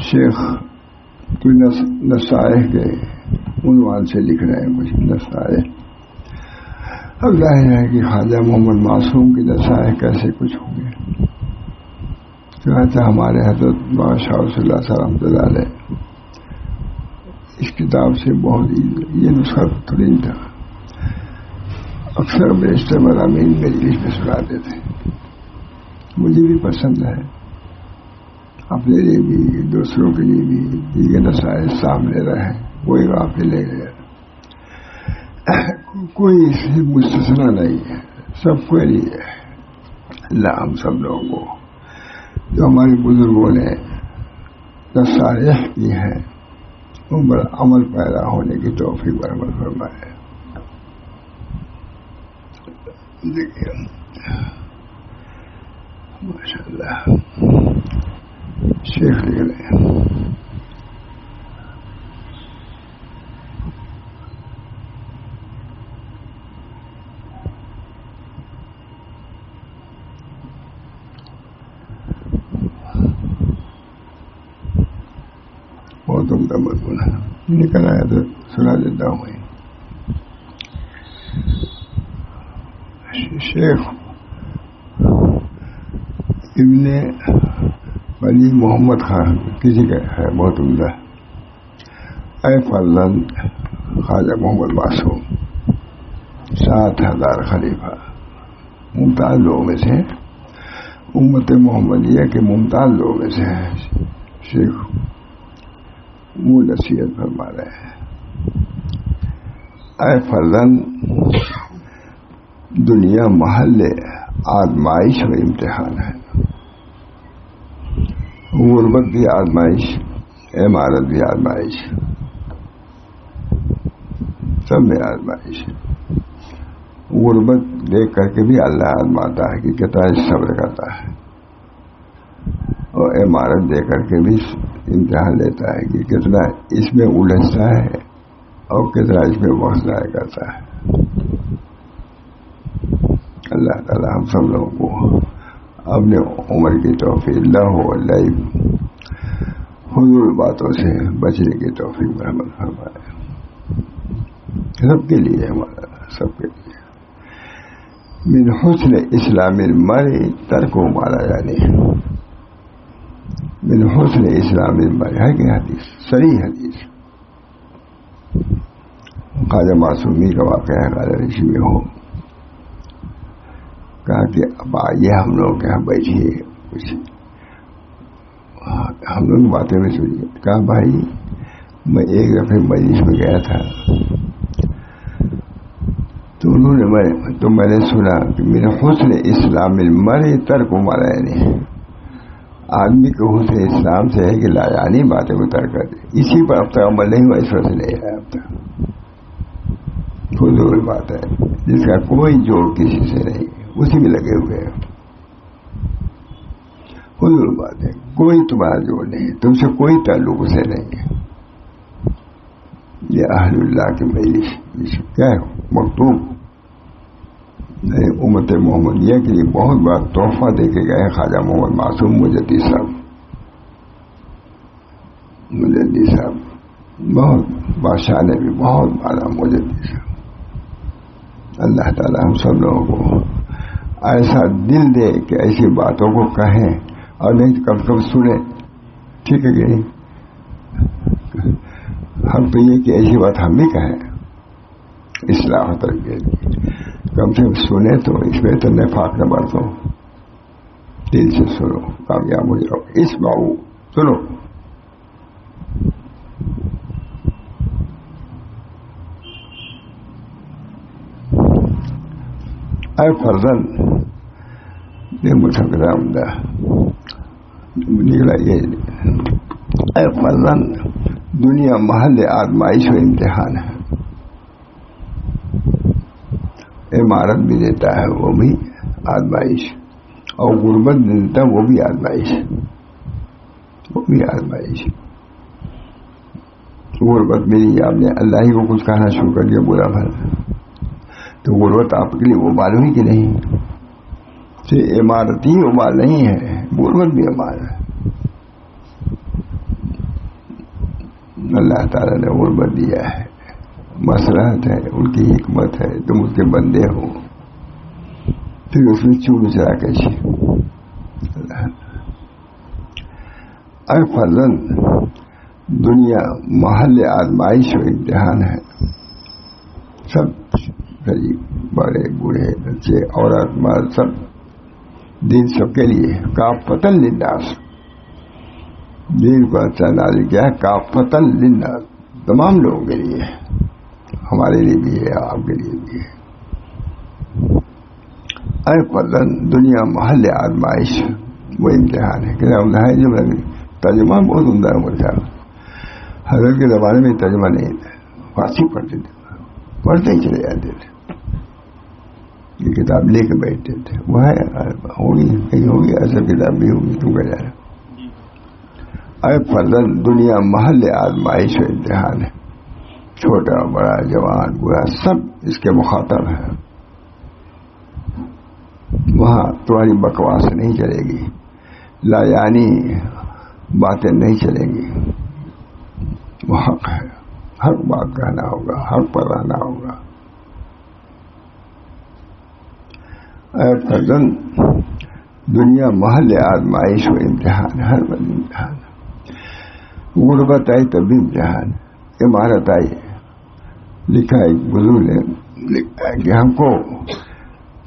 شیخ کوئی نصائح کے عنوان سے لکھ رہے ہیں کچھ نصائح. اب ظاہر ہے کہ خواجہ محمد معصوم کی نصائح کیسے کچھ ہوں گے. کہتا ہمارے حضرت مولانا شاہ صلی اللہ علیہ وسلم علیہ اس کتاب سے بہت یہ نسخہ ترین تھا. اکثر بیشتر مضامین مجلس میں سناتے تھے. مجھے بھی پسند ہے، اپنے لیے بھی دوسروں کے لیے بھی. یہ نصائح سامنے رہے، کوئی غافل نہیں ہے، کوئی اس سے مستثنا نہیں ہے، سب کے لیے. اللہ ہم سب لوگوں کو جو ہمارے بزرگوں نے نصائح کی ہیں ان پر عمل پیدا ہونے کی توفیق برآمد فرمائے. دیکھیے ماشاء اللہ شیخ لکھ رہے ہیں. بہت عمدہ مضمون ہے، نکل آیا تو سنا دیتا ہوں. شیخ ابن ولی محمد خان کسی کا ہے بہت عمدہ. اے فرزند خواجہ محمد معصوم 7,000 خلیفہ ممتاز لوگوں میں سے، امت محمدیہ کے ممتاز لوگوں میں سے ہیں. شیخ وہ نصیحت فرما رہے ہیں. اے فرزند دنیا محل آزمائش و امتحان ہے. غربت بھی آزمائش، عمارت بھی آزمائش، سب میں آزمائش. غربت دیکھ کر کے بھی اللہ آزماتا ہے کہ کتنا صبر کرتا ہے، اور عمارت دیکھ کر کے بھی امتحان لیتا ہے کہ کتنا اس میں الجھتا ہے اور کتنا اس میں وقت ضائع کرتا ہے. اللہ تعالی ہم سب لوگوں کو اپنے عمر کی توفیق اللہ حضور باتوں سے بچنے کی توفیق برآمد فرمائے. سب کے لیے، ہمارا سب کے لیے. من حسن اسلام المرء ترک ما لا یعنی. من حسن اسلام المرء ہے کہ حدیث صحیح حدیث. خواجہ معصومی کا واقعہ ہے خواجہ رشی میں ہو. کہا کہ اب آئیے ہم لوگ یہاں بیٹھیے، کچھ ہم لوگ باتیں میں سنیے. کہا بھائی میں ایک دفعہ مجلس میں گیا تھا تو میں نے سنا کہ میرا حسن اسلام المرء ترک ما لا یعنی. آدمی کو حسن اسلام سے ہے کہ لا یعنی باتیں کو ترک کر دے. اسی پر اب تک عمل نہیں ہوا، اس وجہ سے نہیں ہے اب تک. فضول بات ہے جس کا کوئی جوڑ کسی سے نہیں، اسی میں لگے ہوئے ہیں. فضول بات ہے، کوئی تمہارا جوڑ نہیں، تم سے کوئی تعلق اسے نہیں ہے. یہ اہل اللہ کی مجلس کیا ہے مکتوب امت محمدیہ کے لیے بہت بڑا تحفہ دے کے گئے خواجہ محمد معصوم مجدد صاحب. بہت بادشاہ نے بھی بہت مانا مجدد صاحب. اللہ تعالی ہم سب لوگوں کو ایسا دل دے کہ ایسی باتوں کو کہیں اور نہیں کم سے کم سنیں. ٹھیک ہے کہ نہیں؟ ہم تو یہ کہ ایسی بات ہم بھی کہیں اصلاح ترقی، کم سے کم سنیں تو اس میں تو نفاق نہ برتو. دل سے سنو، کامیاب ہو جاؤ. اسمعوا، سنو. اے فرزند نکلا یہ. اے فرزند دنیا محل آزمائش و امتحان ہے. عمارت بھی دیتا ہے وہ بھی آزمائش، اور غربت دیتا ہے وہ بھی آزمائش، وہ بھی آزمائش. غربت ملی، آپ نے اللہ ہی کو کچھ کہنا شروع کر دیا برا بھلا، تو غربت آپ کے لیے وہ مال ہوئی کہ نہیں؟ عمارت ہی وہ مال نہیں ہے، غربت بھی مال ہے. اللہ تعالیٰ نے غربت دیا ہے، مصلحت ہے، ان کی حکمت ہے، تم اس کے بندے ہو، پھر اس میں چور چرا کیسے؟ اے فرزند، دنیا محل آزمائش و امتحان ہے. سب غریب بڑے بوڑھے بچے عورت مرد سب، دین سب کے لیے کافتن للناس. دین کو اچھا نازل کیا ہے کافتن للناس، تمام لوگوں کے لیے، ہمارے لیے بھی ہے، آپ کے لیے بھی ہے. اے فرزند، دنیا محل آزمائش وہ امتحان ہے. کہ جو ترجمہ بہت عمدہ ہے مجھے. حضرت کے زمانے میں ترجمہ نہیں تھا، فارسی پڑھتے تھے، پڑھتے ہی چلے جاتے تھے، یہ کتاب لے کے بیٹھتے تھے. وہ ہے ہوگی کہیں ہوگی، اصل کتاب بھی ہوگی، تم کہہ جانا. اے فرزند، دنیا محل آزمائش و امتحان ہے. چھوٹا بڑا جوان بوڑھا سب اس کے مخاطب ہیں. وہاں تمہاری بکواس نہیں چلے گی، لا یعنی باتیں نہیں چلیں گی. وہ حق ہے، حق بات کہنا ہوگا، حق پر رہنا ہوگا. اے فرزند، دنیا محل آزمائش و امتحان، ہر وقت امتحان. غربت آئی تب بھی امتحان، عمارت آئی. لکھا ہے بزرگ نے لکھا ہے کہ ہم کو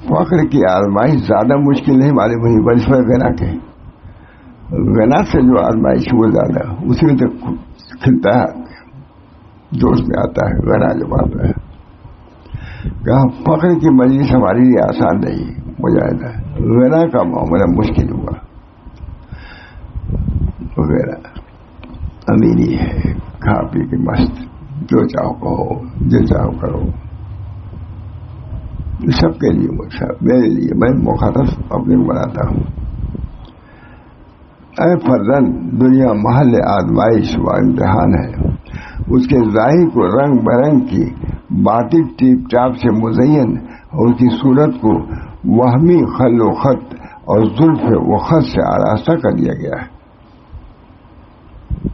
فقر کی آزمائش زیادہ مشکل نہیں معلوم ہوئی بنسبت غنا کے. غنا سے جو آزمائش وہ زیادہ، اسی میں تو کھلتا ہے، جوش میں آتا ہے. غنا جو آتا ہے کہاں فقر کی مجلس ہمارے لیے آسان نہیں، مجاہدہ غنا کا معاملہ مشکل ہوا. وغیرہ امیری ہے، کھا پی کے مست، جو چاہو کہو، جو چاہو کرو. سب کے لیے میرے لیے، میں مخاطب اپنے کو بناتا ہوں. اے فرزند، دنیا محل آزمائش و امتحان ہے. اس کے ظاہر کو رنگ برنگ کی باطل ٹیپ ٹاپ سے مزین اور اس کی صورت کو وہمی خل و خط اور زلف و خط سے آراستہ کر دیا گیا ہے.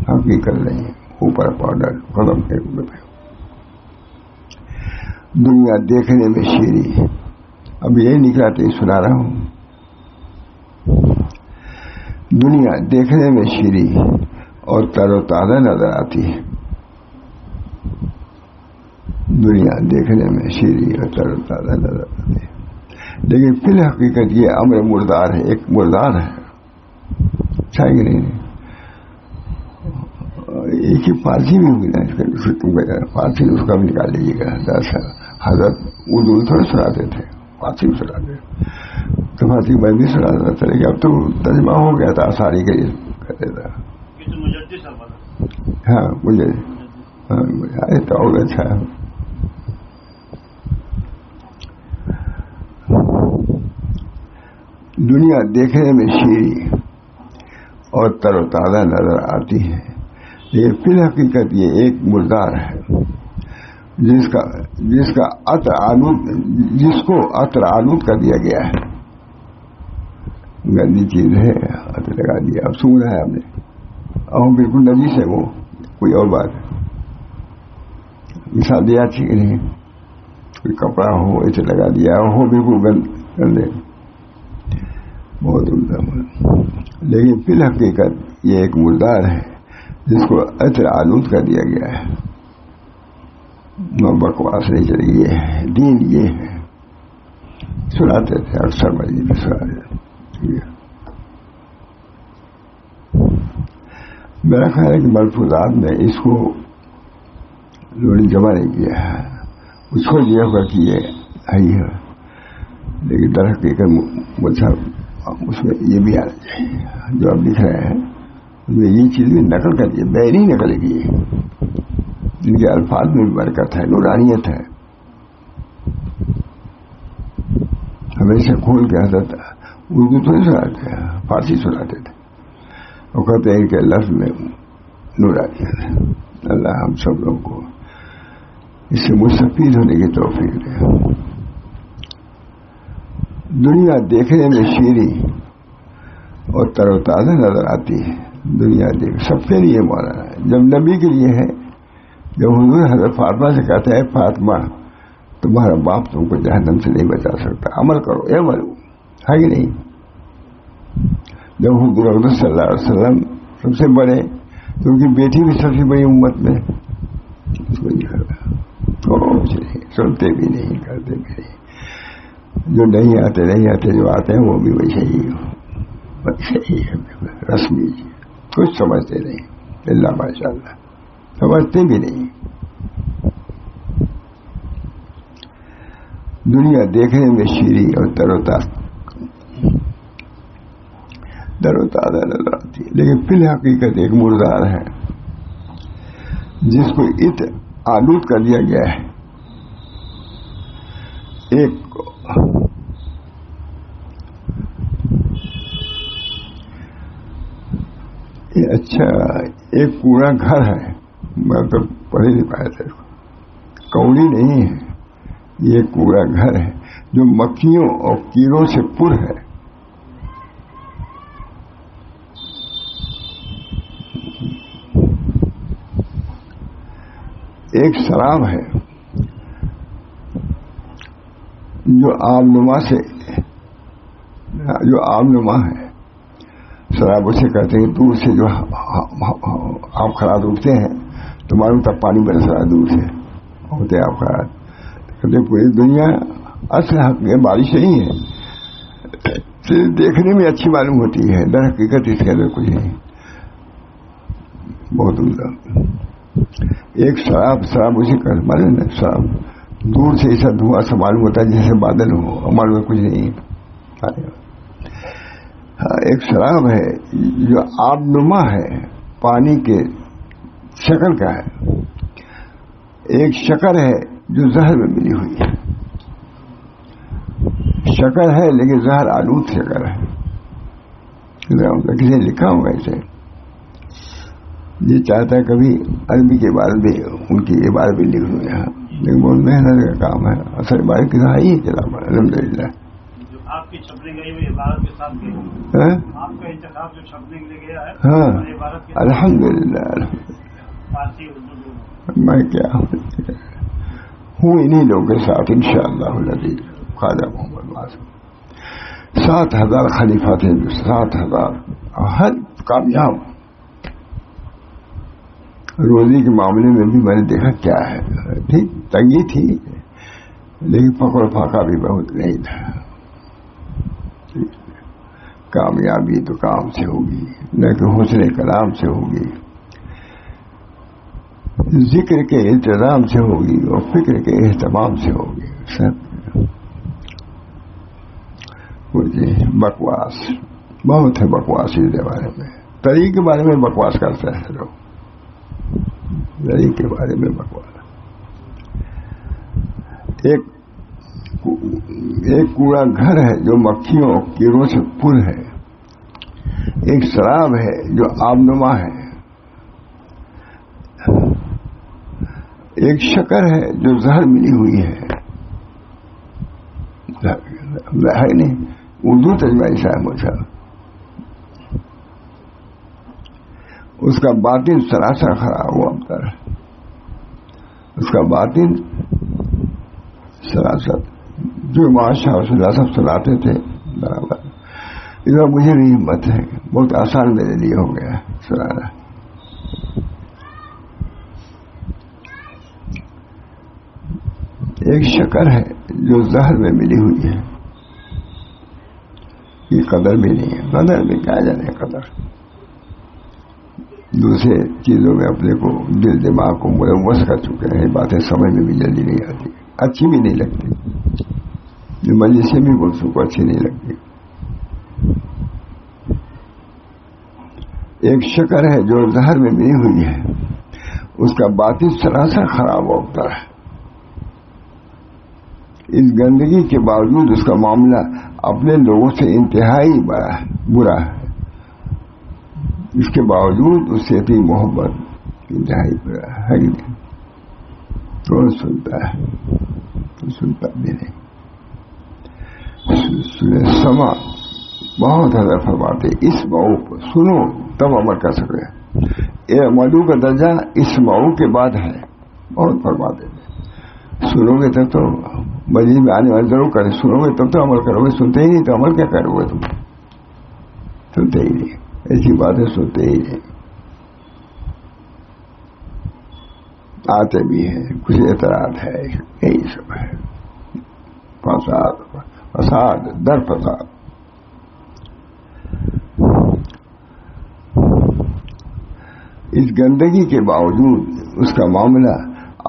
حقیقت نہیں، اوپر پاؤڈر قدم کے اوپر. دنیا دیکھنے میں شیریں، اب یہی نکلا تو سنا رہا ہوں. دنیا دیکھنے میں شیریں اور تر و تازہ نظر آتی ہے. دنیا دیکھنے میں شیریں اور تر و تازہ نظر آتی ہے، لیکن فی الحقیقت یہ امر مردار ہے، ایک مردار ہے. اچھا کہ نہیں؟ ایک ہی فارسی بھی ہوگی نا، فارسی اس کا بھی نکال لیجیے گا. حضرت اردو تھوڑا سناتے تھے، فارسی بھی سناتے تھے، تو فارسی میں بھی سناتا تھا، لیکن اب تو ترجمہ ہو گیا تھا ساری کے لیے کہتے تھا. ہاں مجھے تو اور اچھا ہے. دنیا دیکھنے میں شیریں اور تر و تازہ نظر آتی ہے، یہ فی الحقیقت یہ ایک مردار ہے جس کا جس کو عطر آلود کر دیا گیا ہے. گندی چیز ہے، عطر لگا دیا، اب سو رہا ہے ہم نے، اور بالکل نجیس ہے وہ، کوئی اور بات ہے. مثال دیا ٹھیک نہیں، کوئی کپڑا ہو اسے لگا دیا ہو بالکل گندے، بہت عمدہ. لیکن فی الحقیقت یہ ایک مردار ہے جس کو عطر آلود کر دیا گیا ہے. بکواس نہیں چلے گی، یہ ہے دین، یہ ہے. سناتے تھے اکثر مجید میں سناتے. میرا خیال ہے کہ ملفوظات میں اس کو لوگوں نے جمع نہیں کیا ہے، اس کو یہ ہوگا کہ یہ ہے، لیکن در حقیقت مجھے اس میں یہ بھی آنا چاہیے جو آپ لکھ رہے ہیں، اس میں یہ چیز بھی نقل کر دی، بیری نقل کی، ان کے الفاظ میں بھی برکت ہے، نورانیت ہے. ہمیشہ کھول کے حضرت اردو تو نہیں سناتے ہیں، فارسی سناتے تھے، اور کہتے ہیں کہ لفظ میں نورانیت ہے. اللہ ہم سب لوگوں کو اس سے مستفید ہونے کی توفیق دے. دنیا دیکھنے میں شیریں اور تر و تازہ نظر آتی ہے. دنیا دیکھ سب کے لیے مولانا ہے، جب نبی کے لیے ہے، جب حضور حضرت فاطمہ سے کہتے ہیں فاطمہ تمہارا باپ تم کو جہنم سے نہیں بچا سکتا، عمل کرو، یہ عمل ہے کہ نہیں؟ جب حضور اقدس صلی اللہ علیہ وسلم سب سے بڑے، تو ان کی بیٹی بھی سب سے بڑی امت میں، اس کو نہیں کرتا، سنتے بھی نہیں، کرتے بھی نہیں، جو نہیں آتے جو آتے ہیں وہ بھی ویسے ہی ہے، رسمی کچھ سمجھتے نہیں، اللہ ماشاء اللہ سمجھتے بھی نہیں۔ دنیا دیکھنے میں شیریں اور تر و تازہ نظر آتی ہے، لیکن فی الحقیقت ایک مردار ہے جس کو آلود کر دیا گیا ہے۔ ایک کوڑا گھر ہے، میں تو پڑھ ہی نہیں پایا تھا، کوڑی نہیں ہے، یہ کوڑا گھر ہے جو مکھیوں اور کیڑوں سے پر ہے۔ ایک سراب ہے جو آب نما ہے، سراب اسے کہتے ہیں دور سے جو آپ خراب اٹھتے ہیں تو معلوم تک پانی برس رہا ہے، دور سے ہوتے ہیں آپ خراب، کہتے پوری دنیا اصل حق میں بارش نہیں ہے، صرف دیکھنے میں اچھی معلوم ہوتی ہے، در حقیقت اس کے اندر کچھ نہیں، بہت عمدہ۔ ایک سراب اسے کہتے معلوم ہے، سراب دور سے ایسا دھواں سے معلوم ہوتا ہے جیسے بادل ہو، معلوم کچھ نہیں۔ ایک سراب ہے جو آب نما ہے، پانی کے شکل کا ہے۔ ایک شکر ہے جو زہر میں ملی ہوئی ہے، شکر ہے لیکن زہر آلود شکر ہے، کسی نے لکھا ہوگا اسے، یہ چاہتا ہے کبھی عربی کے بارے میں ان کی عبارت بھی لکھ لوں یہاں، لیکن بہت محنت کا کام ہے، اصل عبارت کی ہی ہے کتاب الحمدللہ۔ آپ کی چھپنے گئی ہوئی عبارت کے ساتھ آپ کا انتخاب جو چھپنے کے لیے گیا ہے، ہاں الحمدللہ، فارسی اردو میں کیا ہوں انہی لوگوں کے ساتھ انشاءاللہ العزیز۔ خواجہ محمد واسف 7,000 خلیفہ تھے، 7,000 ہر کامیاب۔ روزی کے معاملے میں بھی میں نے دیکھا کیا ہے، ٹھیک تنگی تھی لیکن فقر و فاقہ بھی بہت نہیں تھا۔ کامیابی تو کام سے ہوگی، نہ کہ حسن کلام سے ہوگی، ذکر کے انتظام سے ہوگی اور فکر کے اہتمام سے ہوگی۔ سب بکواس بہت ہے، بکواس اس بارے میں، طریق کے بارے میں بکواس کرتے ہیں لوگ، طریق کے بارے میں بکواس۔ ایک کوڑا گھر ہے جو مکھیوں اور کیڑوں سے پر ہے۔ ایک سراب ہے جو آب نما ہے۔ ایک شکر ہے جو زہر ملی ہوئی ہے، ہے نہیں اردو ترجمہ صاحب مجھا، اس کا باطن سراسر خراب ہوا ابتر، اس کا باطن سراسر جو معاشرہ رسول اللہ سب سناتے تھے برابر، ادھر مجھے بھی ہمت ہے، بہت آسان میرے لیے ہو گیا سنانا۔ ایک شکر ہے جو زہر میں ملی ہوئی ہے، یہ قدر بھی نہیں ہے، قدر میں کیا جانے قدر، دوسرے چیزوں میں اپنے کو دل دماغ کو ملوث کر چکے ہیں، باتیں سمجھ میں بھی جلدی نہیں آتی، اچھی بھی نہیں لگتی، مجلسیں بھی گفتگو کو اچھی نہیں لگتی۔ ایک شکر ہے جو زہر میں ملی ہوئی ہے، اس کا باطن سراسر خراب ہوتا ہے، اس گندگی کے باوجود اس کا معاملہ اپنے لوگوں سے انتہائی برا ہے، اس کے باوجود اس سے اتنی محبت انتہائی برا ہے کہ نہیں، تو سنتا ہے تو سنتا بھی نہیں۔ سما بہت حضرت فرماتے اس موقع پر سنو تب عمل کر سکے، مدو کا درجہ اسمعو کے بعد ہے، بہت فرماتے ہیں سنو گے تب تو مزید میں آنے والے ضرور کریں، سنو گے تب تو عمل کرو گے، سنتے ہی نہیں تو عمل کیا کرو گے؟ تم سنتے ہی نہیں، ایسی باتیں سنتے ہی نہیں، آتے بھی ہیں کچھ اعتراض ہے، یہی سب ہے، فساد در فساد۔ اس گندگی کے باوجود اس کا معاملہ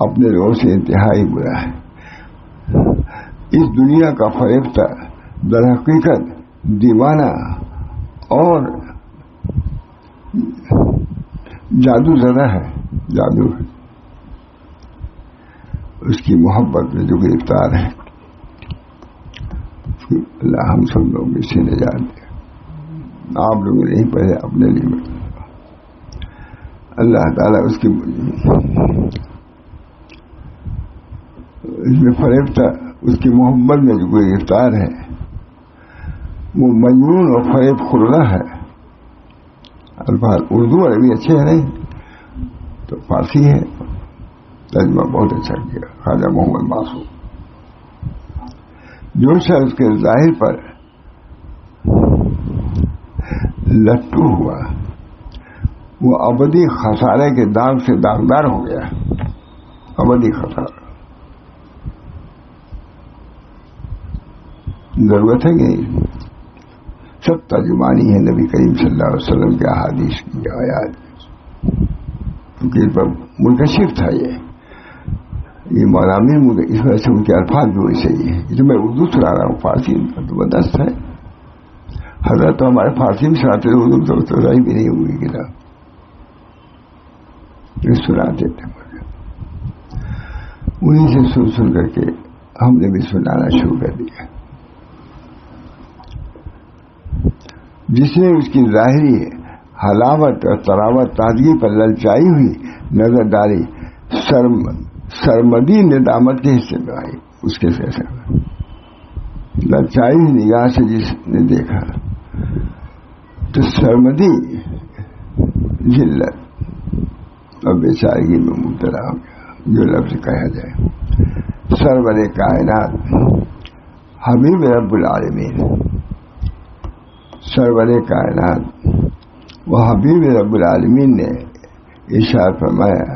اپنے لوگوں سے انتہائی برا ہے۔ اس دنیا کا فریفتہ در حقیقت دیوانہ اور جادو زدہ ہے، جادو ہے، اس کی محبت میں جو گرفتار ہے۔ اللہ ہم سب لوگ اسے نجات دے، آپ لوگ نہیں پڑھے اپنے لیے، اللہ تعالیٰ اس کی اس میں فریفتہ اس کی محبت میں جو کوئی گرفتار ہے وہ مجنون اور فریب خوردہ ہے۔ الفاظ اردو عربی اچھے ہیں نہیں تو فارسی ہے، ترجمہ بہت اچھا کیا خواجہ محمد معصوم۔ جو شخص اس کے ظاہر پر لٹو ہوا وہ ابدی خسارے کے داغ سے داغدار ہو گیا، ابدی خسارہ۔ ضرورت ہے کہ سب ترجمانی ہے نبی کریم صلی اللہ علیہ وسلم کے احادیث کی آیات، کیونکہ اس پر منکشف تھا یہ مضامین، اس وجہ سے ان کے الفاظ بھی ویسے ہی ہیں۔ جو میں اردو سنا رہا ہوں، فارسی زبردست ہے، حضرت تو ہمارے فارسی میں سناتے تھے، اردو تو رہی بھی نہیں ہوئی کتاب، سناتے تھے مجھے، انہیں سے سن کر کے ہم نے بھی سنانا شروع کر دیا۔ جس نے اس کی ظاہری حلاوت اور تراوت تازگی پر للچائی ہوئی نظر ڈالی، سرمدی ندامت کے حصے میں آئی، اس کے سیسے للچائی ہوئی نگاہ سے جس نے دیکھا تو سرمدی ذلت اور بیچارگی میں مبتلا ہو گیا، جو لفظ کہا جائے۔ سرور کائنات حبیب رب العالمین، سرور کائنات وہ حبیب رب العالمین نے ارشاد فرمایا،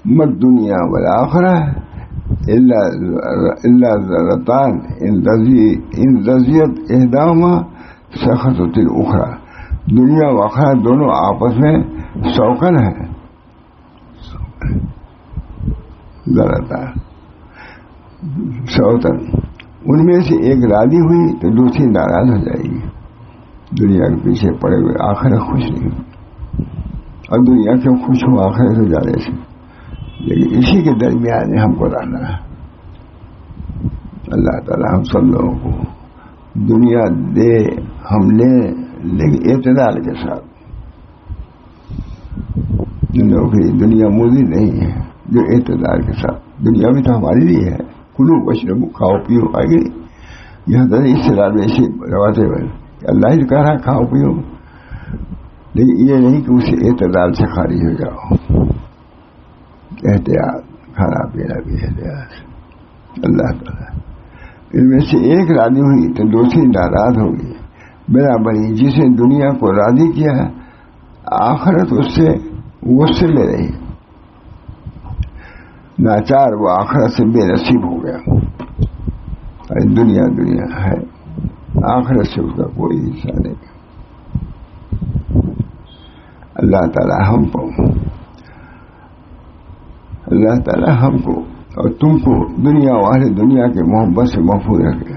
مت دنیا والآخرہ الا ذرتان ان رضیت احداہما سخطت الاخرى، دنیا و آخرت دونوں آپس میں شوکن ہیں، ذرتان شوتن، ان میں سے ایک راضی ہوئی تو دوسری ناراض ہو جائے گی۔ دنیا کے پیچھے پڑے ہوئے آخرت خوش نہیں ہوئی، اور دنیا کیوں خوش ہو آخرت ہو جانے سے، لیکن اسی کے درمیان ہم کو رہنا ہے۔ اللہ تعالی ہم سب لوگوں کو دنیا دے، ہم لیں لیکن اعتدال کے ساتھ، جن لوگوں کی دنیا موزی نہیں ہے، جو اعتدال کے ساتھ، دنیا بھی تو ہمارے لیے ہے، کلو واشربو، کھاؤ پیو، آگے یہ حضرت اس سے ایسی رواتے ہوئے اللہ ہی کہہ رہا کھاؤ پیو، لیکن یہ نہیں کہ اسے اعتدال سے خارج ہو جاؤ، احتیاط، کھانا پینا بھی احتیاط۔ اللہ تعالیٰ ان میں سے ایک راضی ہوئی تو دوسری ناراض ہوگی، برابری جس نے دنیا کو راضی کیا آخرت اس سے غصے میں رہی، ناچار وہ آخرت سے بے نصیب ہو گیا۔ دنیا دنیا ہے، آخرت سے اس کا کوئی حصہ نہیں۔ اللہ تعالی ہم کو اور تم کو دنیا والے دنیا کے محبت سے محفوظ رکھے۔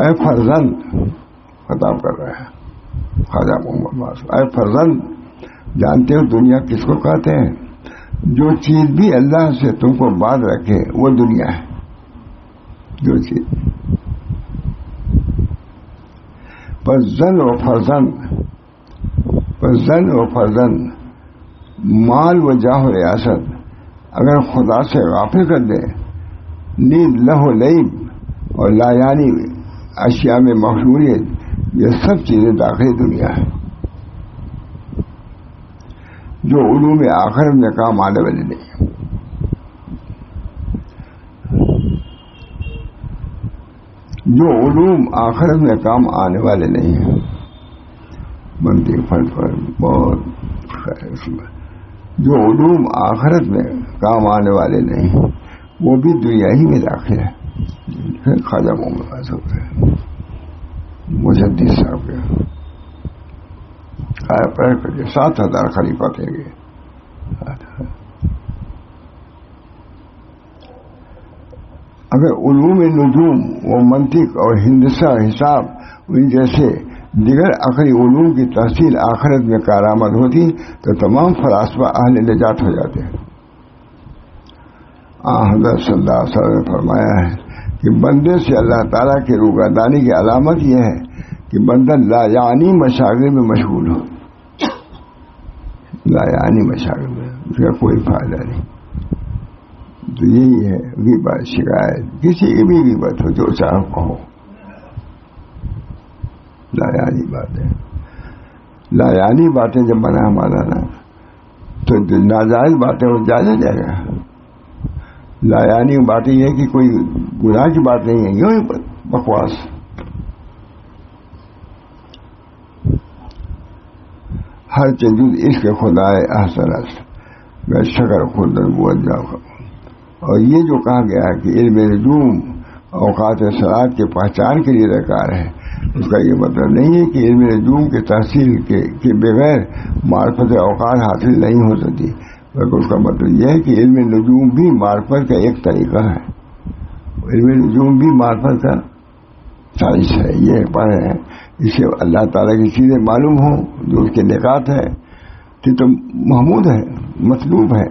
اے فرزند، خطاب کر رہا ہے خواجہ محمد معصوم، اے فرزند، جانتے ہو دنیا کس کو کہتے ہیں؟ جو چیز بھی اللہ سے تم کو باندھ رکھے وہ دنیا ہے، جو چیز زن و فرزند مال و جاہ و ریاست اگر خدا سے غافل کر دے، نیند لہو لعب اور لایانی اشیاء میں مخلوریت، یہ سب چیزیں داخل دنیا ہے۔ جو علوم آخرت میں کام آنے والے نہیں، جو علوم آخرت میں کام آنے والے نہیں ہیں. منطق فلسفہ بہت خیر اس میں. جو علوم آخرت میں کام آنے والے نہیں ہیں وہ بھی دنیا ہی میں داخل ہے. خواجہ محمد صاحب کے مجدد صاحب کے 7,000 خلیفہ تھے گے. اگر علوم نجوم و منطق اور ہندسہ حساب ان جیسے دیگر عقلی علوم کی تحصیل آخرت میں کارآمد ہوتی تو تمام فلاسفہ اہل نجات ہو جاتے ہیں. حضرت صلی اللہ علیہ وسلم نے فرمایا ہے کہ بندے سے اللہ تعالیٰ کی روگردانی کی علامت یہ ہے کہ بندہ لا یعنی مشاغل میں مشغول ہو. لا یعنی مشاغل میں اس کا کوئی فائدہ نہیں. تو یہی ہے غیبت، شکایت، کسی کی بھی غیبت ہو جو چاہو کہو، لا یعنی باتیں. لا یعنی باتیں جب بنا ہمارا نا تو ناجائز باتیں وہ جائز ہو جائے گا. لا یعنی باتیں یہ کہ کوئی گناہ کی بات نہیں ہے، یوں ہی بکواس. ہر چیز عشق خدا احسن میں شکر خود موجہ. اور یہ جو کہا گیا ہے کہ علم نجوم اوقات صلاۃ کے پہچان کے لیے درکار ہے، اس کا یہ مطلب نہیں ہے کہ علم نجوم کے تحصیل کے بغیر معرفت اوقات حاصل نہیں ہو سکتی، بلکہ اس کا مطلب یہ ہے کہ علم نجوم بھی معرفت کا ایک طریقہ ہے. علم نجوم بھی معرفت کا سائنس ہے. یہ پڑھے ہیں اسے اللہ تعالیٰ کی چیزیں معلوم ہوں جو اس کے نکات ہے تو محمود ہے، مطلوب ہے.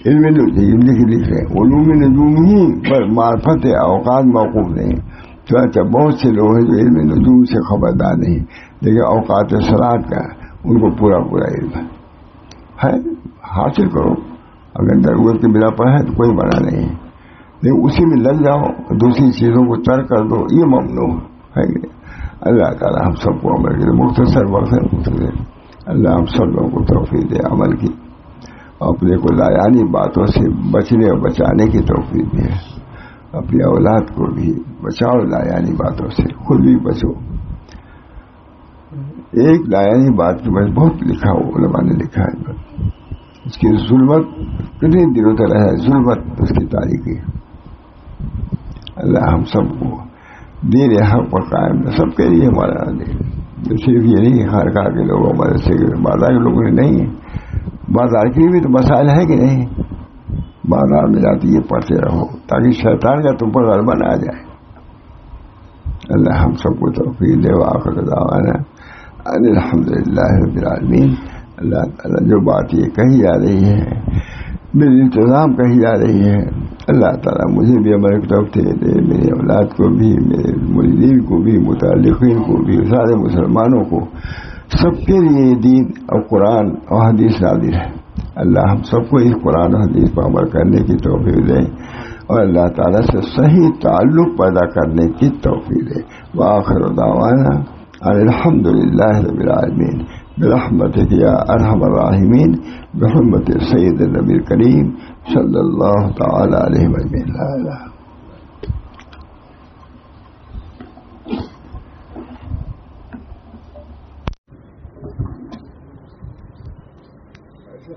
علم لکھ رہے علوم نجوم ہی پر معرفت اوقات موقوف نہیں. چنانچہ بہت سے لوگ ہیں جو علم نجوم سے خبردار نہیں، لیکن اوقات صلاۃ کا ان کو پورا علم ہے. حاصل کرو، اگر ضرورت کی بنا پر ہے تو کوئی منع نہیں، لیکن اسی میں لگ جاؤ، دوسری چیزوں کو ترک کر دو، یہ ممنوع ہے. اللہ تعالیٰ ہم سب کو عمل کے مختصر وقت اللہ ہم سب لوگوں کو توفیق دے عمل کی، اپنے کو لایانی باتوں سے بچنے اور بچانے کی توفیق دے. اپنی اولاد کو بھی بچاؤ لایانی باتوں سے، خود بھی بچو. ایک لایانی بات کے بس بہت لکھا ہو، علماء نے لکھا ہے اس کی ظلمت کتنے دنوں تک رہے، ظلمت اس کی تاریخی. اللہ ہم سب کو دین حق پر قائم، سب کے لیے ہمارا دین. صرف یہ نہیں خارقاہ کے لوگوں مدرسے کے بازار کے لوگوں نے نہیں ہے. بازار کے بھی تو مسائل ہے کہ نہیں، بازار میں جاتی یہ پڑھتے رہو تاکہ شیطان کا تم پر غلبہ نہ آ جائے. اللہ ہم سب کو توفیق دے. وآخر دعوانا ان الحمدللہ رب العالمین. اللہ تعالیٰ جو بات یہ کہی جا رہی ہے بالانتظام کہی جا رہی ہے، اللہ تعالیٰ مجھے بھی عمل کی توفیق دے، میری اولاد کو بھی، میرے مریدین کو بھی، متعلقین کو بھی، سارے مسلمانوں کو، سب کے لیے دین اور قرآن اور حدیث نازل ہے. اللہ ہم سب کو اس قرآن اور حدیث پر عمل کرنے کی توفیق دے اور اللہ تعالیٰ سے صحیح تعلق پیدا کرنے کی توفیق دے. وآخر دعوانا ان الحمدللہ رب العالمین برحمتک یا ارحم الراحمین بحرمت سید النبی کریم صلی اللہ تعالی علیہ وسلم. لا الہ ایسا